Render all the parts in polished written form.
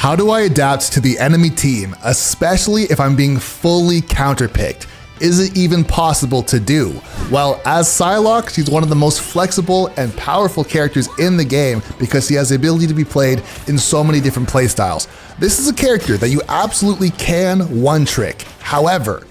How do I adapt to the enemy team, especially if I'm being fully counterpicked? Is it even possible to do? Well, as Psylocke, she's one of the most flexible and powerful characters in the game because she has the ability to be played in so many different playstyles. This is a character that you absolutely can one-trick. However,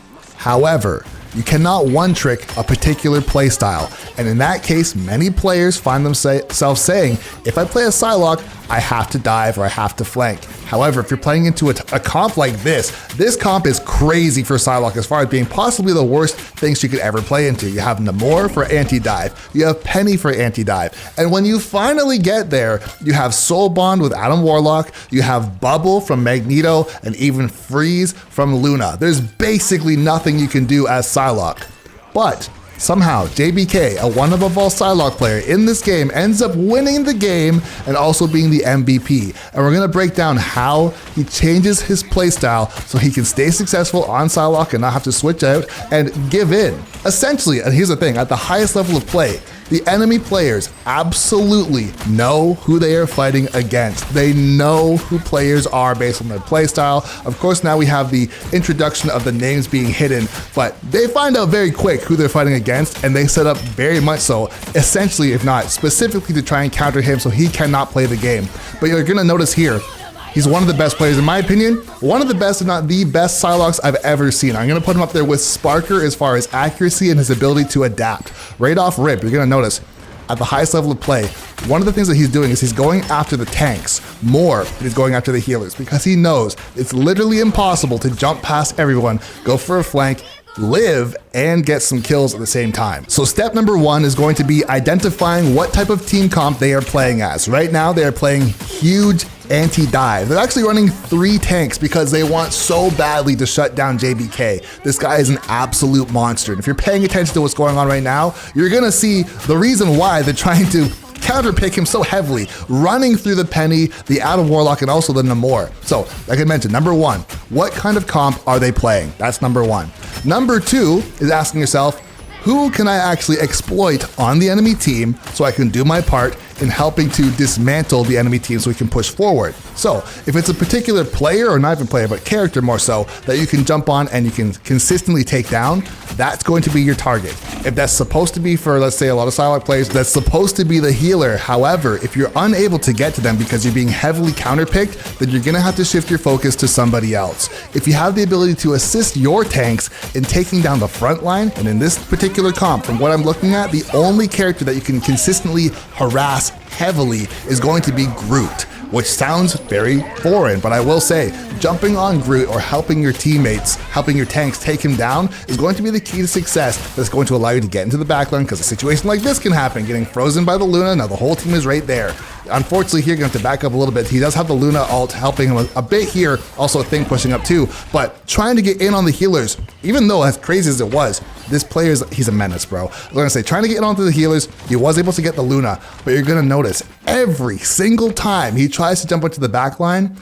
you cannot one-trick a particular playstyle. And in that case, many players find themselves saying, if I play a Psylocke, I have to dive or I have to flank. However, if you're playing into a comp like this comp is crazy for Psylocke as far as being possibly the worst thing she could ever play into. You have Namor for anti-dive, you have Penny for anti-dive, and when you finally get there, you have Soul Bond with Adam Warlock, you have Bubble from Magneto, and even Freeze from Luna. There's basically nothing you can do as Psylocke. But somehow, JBK, a one above all Psylocke player in this game, ends up winning the game and also being the MVP. And we're gonna break down how he changes his playstyle so he can stay successful on Psylocke and not have to switch out and give in. Essentially, and here's the thing, at the highest level of play, the enemy players absolutely know who they are fighting against. They know who players are based on their playstyle. Of course, now we have the introduction of the names being hidden, but they find out very quick who they're fighting against, and they set up very much so, essentially, if not specifically to try and counter him so he cannot play the game. But you're gonna notice here, he's one of the best players, in my opinion, one of the best, if not the best Psylocks I've ever seen. I'm gonna put him up there with Sparker as far as accuracy and his ability to adapt. Right off rip, you're gonna notice, at the highest level of play, one of the things that he's doing is he's going after the tanks more than he's going after the healers because he knows it's literally impossible to jump past everyone, go for a flank, live, and get some kills at the same time. So step number one is going to be identifying what type of team comp they are playing as. Right now, they are playing huge anti-dive. They're actually running 3 tanks because they want so badly to shut down JBK. This guy is an absolute monster. And if you're paying attention to what's going on right now, you're gonna see the reason why they're trying to counterpick him so heavily, running through the Penny, the Adam Warlock, and also the Namor. So, like I mentioned, number one, what kind of comp are they playing? That's number one. Number two is asking yourself, who can I actually exploit on the enemy team so I can do my part in helping to dismantle the enemy team so we can push forward? So if it's a particular player, or not even player, but character more so, that you can jump on and you can consistently take down, that's going to be your target. If that's supposed to be for, let's say, a lot of Psylocke players, that's supposed to be the healer. However, if you're unable to get to them because you're being heavily counterpicked, then you're gonna have to shift your focus to somebody else. If you have the ability to assist your tanks in taking down the front line, and in this particular comp, from what I'm looking at, the only character that you can consistently harass heavily is going to be Groot, which sounds very foreign, but I will say, jumping on Groot or helping your teammates, helping your tanks take him down is going to be the key to success that's going to allow you to get into the backline, because a situation like this can happen, getting frozen by the Luna, now the whole team is right there. Unfortunately here, you're going to have to back up a little bit. He does have the Luna ult helping him a bit here, also a thing pushing up too, but trying to get in on the healers, even though as crazy as it was, this player he's a menace, bro. I'm gonna say, trying to get onto the healers, he was able to get the Luna, but you're gonna notice every single time he tries to jump into the back line,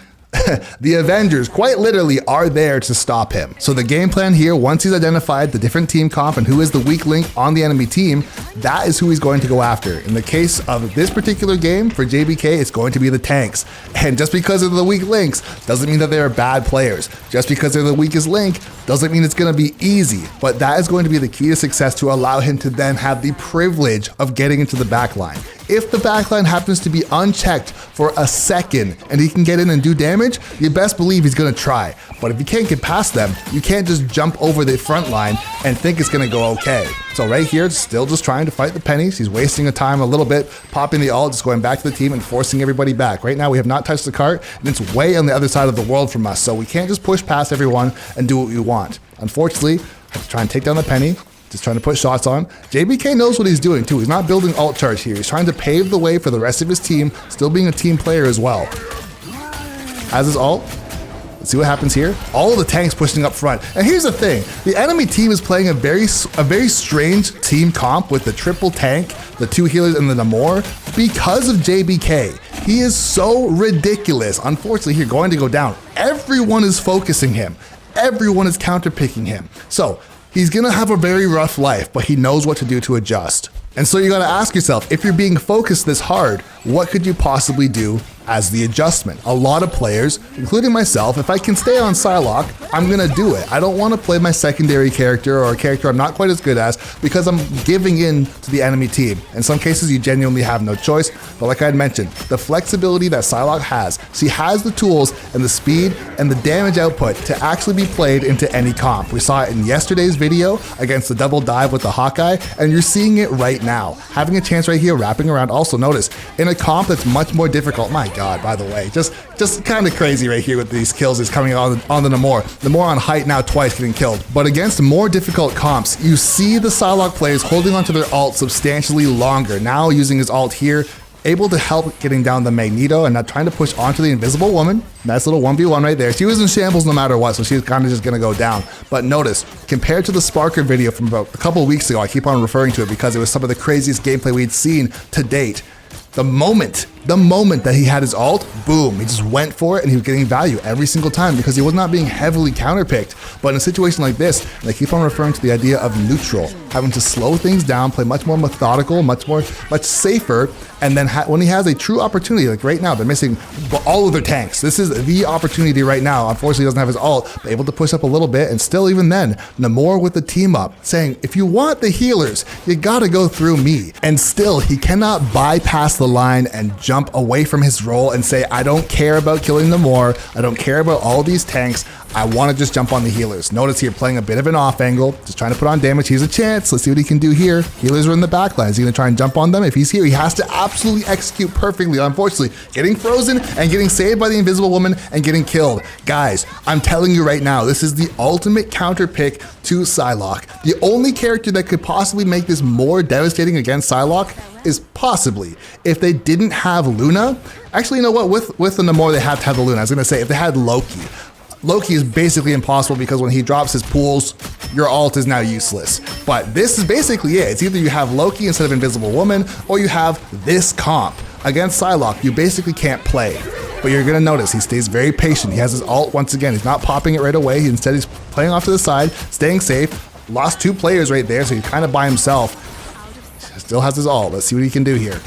the Avengers quite literally are there to stop him. So the game plan here, once he's identified the different team comp and who is the weak link on the enemy team, that is who he's going to go after. In the case of this particular game, for JBK, it's going to be the tanks. And just because they're the weak links doesn't mean that they're bad players. Just because they're the weakest link doesn't mean it's gonna be easy, but that is going to be the key to success to allow him to then have the privilege of getting into the backline. If the backline happens to be unchecked for a second and he can get in and do damage, you best believe he's gonna try. But if you can't get past them, you can't just jump over the front line and think it's gonna go okay. So right here, still just trying to fight the pennies. He's wasting the time a little bit, popping the ult, just going back to the team and forcing everybody back. Right now, we have not touched the cart, and it's way on the other side of the world from us, so we can't just push past everyone and do what we want. Unfortunately, I have to try and take down the penny. Just trying to put shots on. JBK knows what he's doing too. He's not building ult charge here. He's trying to pave the way for the rest of his team, still being a team player as well. As his ult, let's see what happens here. All of the tanks pushing up front. And here's the thing, the enemy team is playing a very strange team comp with the triple tank, the 2 healers, and the Namor because of JBK. He is so ridiculous. Unfortunately, here going to go down. Everyone is focusing him. Everyone is counterpicking him. So he's gonna have a very rough life, but he knows what to do to adjust. And so you gotta ask yourself, if you're being focused this hard, what could you possibly do as the adjustment. A lot of players, including myself, if I can stay on Psylocke, I'm gonna do it. I don't want to play my secondary character or a character I'm not quite as good as because I'm giving in to the enemy team. In some cases, you genuinely have no choice, but like I had mentioned, the flexibility that Psylocke has, she has the tools and the speed and the damage output to actually be played into any comp. We saw it in yesterday's video against the double dive with the Hawkeye, and you're seeing it right now. Having a chance right here, wrapping around. Also notice, in a comp that's much more difficult, my God, by the way, just kind of crazy right here with these kills is coming on the Namor. Namor on height now twice getting killed. But against more difficult comps, you see the Psylocke players holding onto their ult substantially longer. Now using his ult here, able to help getting down the Magneto and not trying to push onto the Invisible Woman. Nice little 1v1 right there. She was in shambles no matter what, so she's kind of just gonna go down. But notice, compared to the Sparker video from about a couple of weeks ago, I keep on referring to it because it was some of the craziest gameplay we'd seen to date. The moment that he had his ult, boom, he just went for it and he was getting value every single time because he was not being heavily counterpicked. But in a situation like this, and I keep on referring to the idea of neutral, having to slow things down, play much more methodical, much safer, and then when he has a true opportunity, like right now, they're missing all of their tanks. This is the opportunity right now. Unfortunately, he doesn't have his ult, but able to push up a little bit, and still even then, Namor with the team up, saying, if you want the healers, you gotta go through me. And still, he cannot bypass the line and jump away from his role and say, I don't care about killing Namor, I don't care about all these tanks, I want to just jump on the healers. Notice here playing a bit of an off angle, just trying to put on damage. He has a chance. Let's see what he can do here. Healers are in the back line. Is he going to try and jump on them? If he's here, he has to absolutely execute perfectly. Unfortunately, getting frozen and getting saved by the Invisible Woman and getting killed. Guys, I'm telling you right now, this is the ultimate counter pick to Psylocke. The only character that could possibly make this more devastating against Psylocke is possibly if they didn't have Luna. Actually, you know what? With the Namor, they have to have the Luna. I was going to say, if they had Loki. Loki is basically impossible because when he drops his pools, your ult is now useless. But this is basically it. It's either you have Loki instead of Invisible Woman, or you have this comp. Against Psylocke, you basically can't play. But you're gonna notice he stays very patient. He has his ult once again. He's not popping it right away. Instead, he's playing off to the side, staying safe. Lost 2 players right there, so he's kind of by himself. Still has his ult. Let's see what he can do here.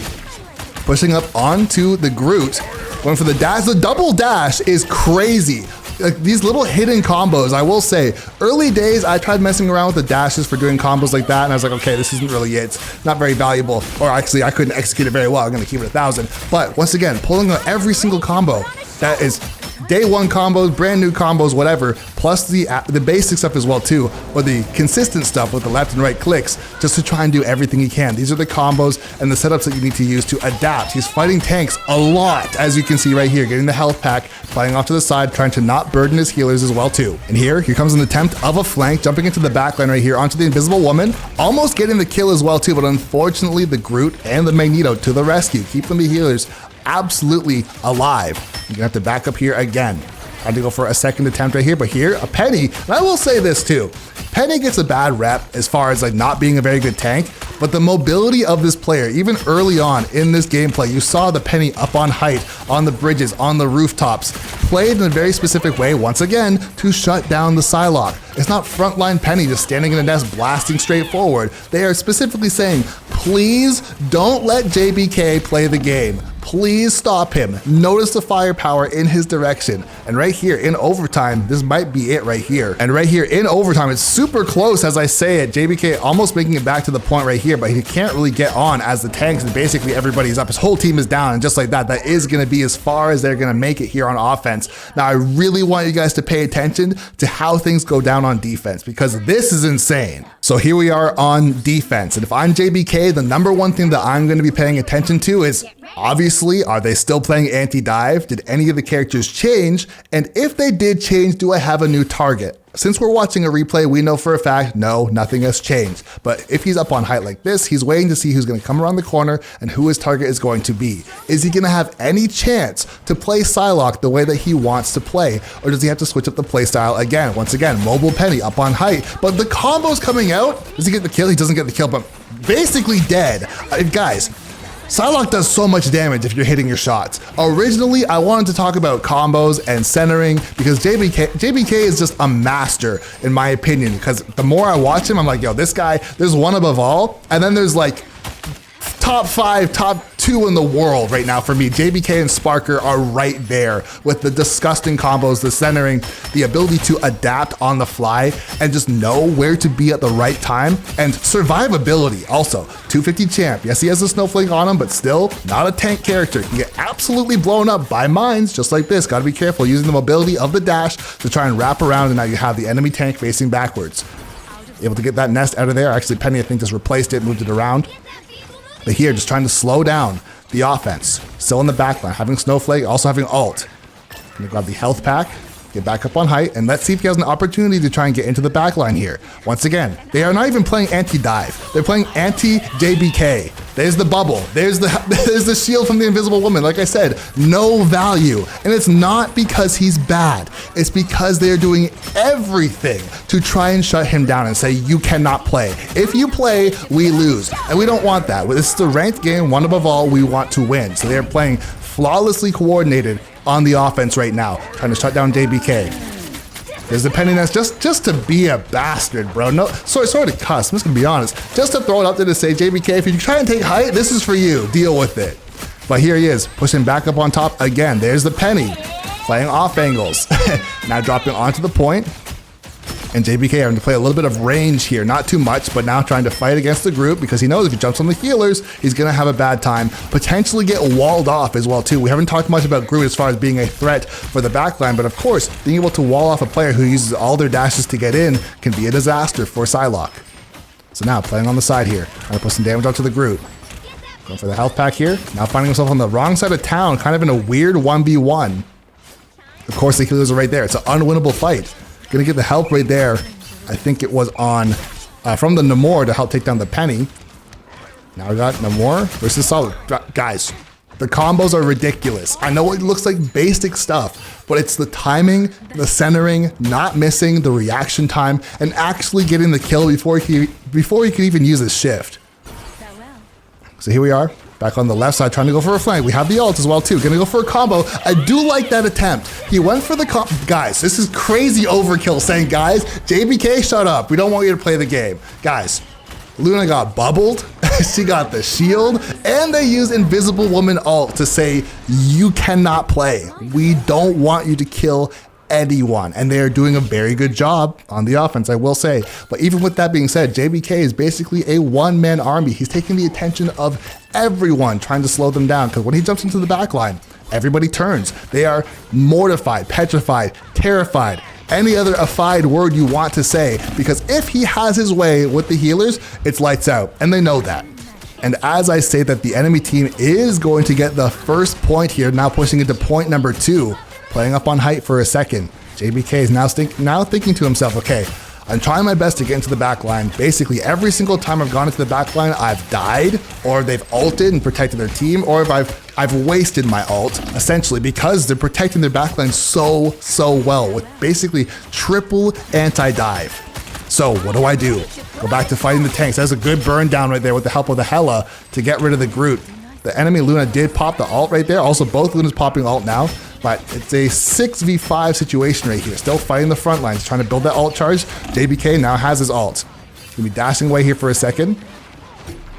Pushing up onto the Groot. Going for the dash. The double dash is crazy. Like these little hidden combos, I will say, early days I tried messing around with the dashes for doing combos like that, and I was like, okay, this isn't really it. It's not very valuable, or actually I couldn't execute it very well. I'm gonna keep it 1,000. But once again, pulling out every single combo that is day 1 combos, brand new combos, whatever, plus the basic stuff as well too, or the consistent stuff with the left and right clicks, just to try and do everything he can. These are the combos and the setups that you need to use to adapt. He's fighting tanks a lot, as you can see right here, getting the health pack, flying off to the side, trying to not burden his healers as well too. And here comes an attempt of a flank, jumping into the backline right here onto the Invisible Woman, almost getting the kill as well too, but unfortunately the Groot and the Magneto to the rescue, keeping the healers absolutely alive. You're gonna have to back up here again. Tried to go for a second attempt right here, but here, a Penny, and I will say this too, Penny gets a bad rep as far as like not being a very good tank, but the mobility of this player, even early on in this gameplay, you saw the Penny up on height, on the bridges, on the rooftops, played in a very specific way, once again, to shut down the Psylocke. It's not frontline Penny just standing in a nest blasting straight forward. They are specifically saying, please don't let JBK play the game. Please stop him. Notice the firepower in his direction. And right here in overtime, this might be it right here. And right here in overtime, it's super close as I say it. JBK almost making it back to the point right here, but he can't really get on as the tanks and basically everybody's up. His whole team is down, and just like that, that is gonna be as far as they're gonna make it here on offense. Now, I really want you guys to pay attention to how things go down on defense, because this is insane. So here we are on defense. And if I'm JBK, the number one thing that I'm gonna be paying attention to is, obviously, are they still playing anti-dive? Did any of the characters change? And if they did change, do I have a new target? Since we're watching a replay, we know for a fact, no, nothing has changed. But if he's up on height like this, he's waiting to see who's gonna come around the corner and who his target is going to be. Is he gonna have any chance to play Psylocke the way that he wants to play? Or does he have to switch up the play style again? Once again, mobile Penny up on height, but the combo's coming out. Does he get the kill? He doesn't get the kill, but basically dead. Guys, Psylocke does so much damage if you're hitting your shots. Originally, I wanted to talk about combos and centering because JBK is just a master in my opinion, because the more I watch him, I'm like, yo, this guy, there's one above all, and then there's like top 5, top 2 two in the world right now for me. JBK and Sparker are right there with the disgusting combos, the centering, the ability to adapt on the fly and just know where to be at the right time, and survivability also. 250 champ. Yes, he has a snowflake on him, but still not a tank character. He can get absolutely blown up by mines just like this. Got to be careful using the mobility of the dash to try and wrap around, and now you have the enemy tank facing backwards. Able to get that nest out of there. Actually, Penny, I think, just replaced it, moved it around. But here, just trying to slow down the offense. Still in the backline, having Snowflake, also having ult. Gonna grab the health pack, get back up on height, and let's see if he has an opportunity to try and get into the backline here. Once again, they are not even playing anti-dive. They're playing anti-JBK. There's the bubble. There's the shield from the Invisible Woman. Like I said, no value. And it's not because he's bad. It's because they're doing everything to try and shut him down and say, you cannot play. If you play, we lose. And we don't want that. This is a ranked game, one above all, we want to win. So they're playing flawlessly coordinated on the offense right now, trying to shut down JBK. There's the Penny Nest just to be a bastard, bro. No, sorry to cuss, I'm just gonna be honest. Just to throw it up there to say, JBK, if you try and take height, this is for you, deal with it. But here he is, pushing back up on top again. There's the Penny, playing off angles. Now dropping onto the point. And JBK having to play a little bit of range here, not too much, but now trying to fight against the group because he knows if he jumps on the healers, he's gonna have a bad time, potentially get walled off as well too. We haven't talked much about Groot as far as being a threat for the backline, but of course, being able to wall off a player who uses all their dashes to get in can be a disaster for Psylocke. So now playing on the side here, trying to put some damage onto the Groot. Going for the health pack here, now finding himself on the wrong side of town, kind of in a weird 1v1. Of course, the healers are right there. It's an unwinnable fight. Gonna get the help right there. I think it was on from the Namor to help take down the Penny. Now we got Namor versus Solid. Guys, the combos are ridiculous. I know it looks like basic stuff, but it's the timing, the centering, not missing, the reaction time, and actually getting the kill before he could even use his shift. So here we are. Back on the left side, trying to go for a flank. We have the ult as well, too. Gonna go for a combo. I do like that attempt. He went for the guys, this is crazy overkill saying, guys, JBK, shut up. We don't want you to play the game. Guys, Luna got bubbled. She got the shield. And they used Invisible Woman ult to say, you cannot play. We don't want you to kill anyone, and they are doing a very good job on the offense, I will say. But even with that being said, JBK is basically a one-man army. He's taking the attention of everyone, trying to slow them down, because when he jumps into the back line, everybody turns. They are mortified, petrified, terrified, any other affied word you want to say, because if he has his way with the healers, it's lights out, and they know that. And as I say that the enemy team is going to get the first point here, now pushing into point number 2, playing up on height for a second. JBK is now thinking to himself, okay, I'm trying my best to get into the back line. Basically, every single time I've gone into the back line, I've died, or they've ulted and protected their team, or if I've wasted my ult, essentially, because they're protecting their back line so well with basically triple anti-dive. So what do? Go back to fighting the tanks. That's a good burn down right there with the help of the Hela to get rid of the Groot. The enemy Luna did pop the ult right there. Also, both Lunas popping ult now. But it's a 6v5 situation right here. Still fighting the front lines, trying to build that ult charge. JBK now has his ult. He's gonna be dashing away here for a second.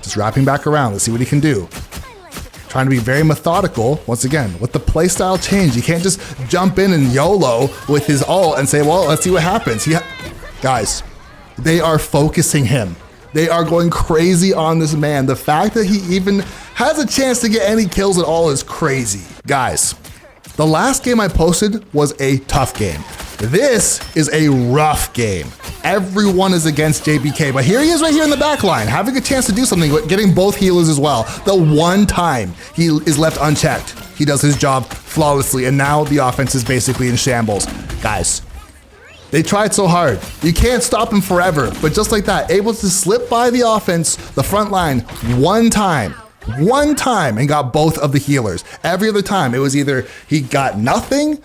Just wrapping back around. Let's see what he can do. Trying to be very methodical. Once again, with the playstyle change, you can't just jump in and YOLO with his ult and say, well, let's see what happens. Guys, they are focusing him. They are going crazy on this man. The fact that he even has a chance to get any kills at all is crazy. Guys, the last game I posted was a tough game. This is a rough game. Everyone is against JBK, but here he is right here in the back line, having a chance to do something, but getting both healers as well. The one time he is left unchecked, he does his job flawlessly, and now the offense is basically in shambles. Guys, they tried so hard. You can't stop him forever, but just like that, able to slip by the offense, the front line, one time, and got both of the healers. Every other time, it was either he got nothing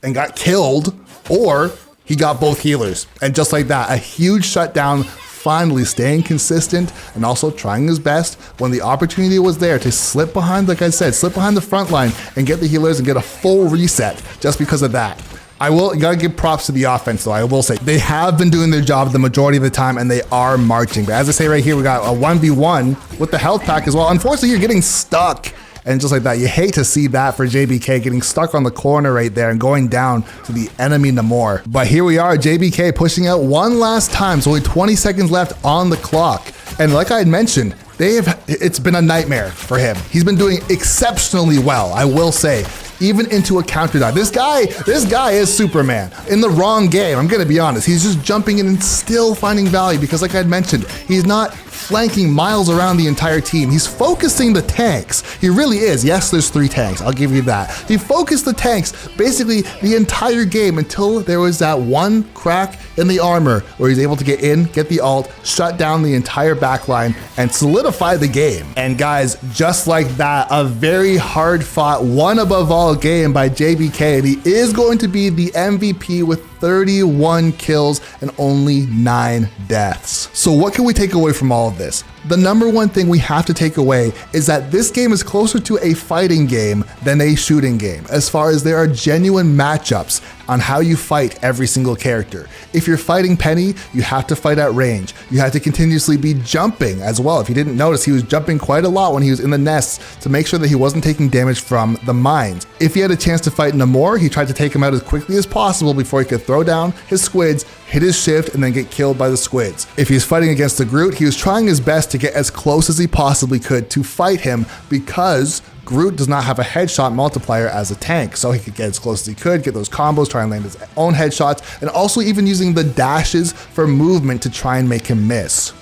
and got killed, or he got both healers. And just like that, a huge shutdown, finally staying consistent and also trying his best when the opportunity was there to slip behind, like I said, slip behind the front line and get the healers and get a full reset just because of that. You gotta give props to the offense though, I will say. They have been doing their job the majority of the time and they are marching. But as I say right here, we got a 1v1 with the health pack as well. Unfortunately, you're getting stuck And just like that, you hate to see that for JBK getting stuck on the corner right there and going down to the enemy Namor. But here we are, JBK pushing out one last time. So only 20 seconds left on the clock. And like I had mentioned, it's been a nightmare for him. He's been doing exceptionally well, I will say, even into a counter dive. This guy is Superman in the wrong game. I'm gonna be honest. He's just jumping in and still finding value because like I'd mentioned, he's not flanking miles around the entire team. He's focusing the tanks. He really is. Yes, there's 3 tanks. I'll give you that. He focused the tanks basically the entire game until there was that one crack in the armor where he's able to get in, get the ult, shut down the entire backline, and solidify the game. And guys, just like that, a very hard fought, one above all game by JBK, and he is going to be the MVP with 31 kills and only 9 deaths. So what can we take away from all of this? The number one thing we have to take away is that this game is closer to a fighting game than a shooting game, as far as there are genuine matchups on how you fight every single character. If you're fighting Penny, you have to fight at range. You have to continuously be jumping as well. If you didn't notice, he was jumping quite a lot when he was in the nests to make sure that he wasn't taking damage from the mines. If he had a chance to fight Namor, he tried to take him out as quickly as possible before he could throw down his squids, hit his shift, and then get killed by the squids. If he's fighting against the Groot, he was trying his best to get as close as he possibly could to fight him because Groot does not have a headshot multiplier as a tank, so he could get as close as he could, get those combos, try and land his own headshots, and also even using the dashes for movement to try and make him miss.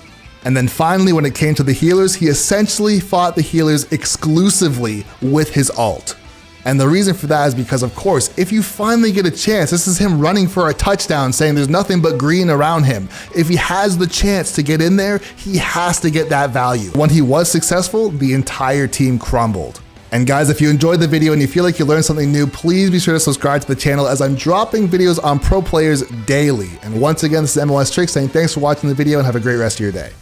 And then finally, when it came to the healers, he essentially fought the healers exclusively with his ult. And the reason for that is because, of course, if you finally get a chance, this is him running for a touchdown saying there's nothing but green around him. If he has the chance to get in there, he has to get that value. When he was successful, the entire team crumbled. And guys, if you enjoyed the video and you feel like you learned something new, please be sure to subscribe to the channel as I'm dropping videos on pro players daily. And once again, this is MOS Trick saying thanks for watching the video and have a great rest of your day.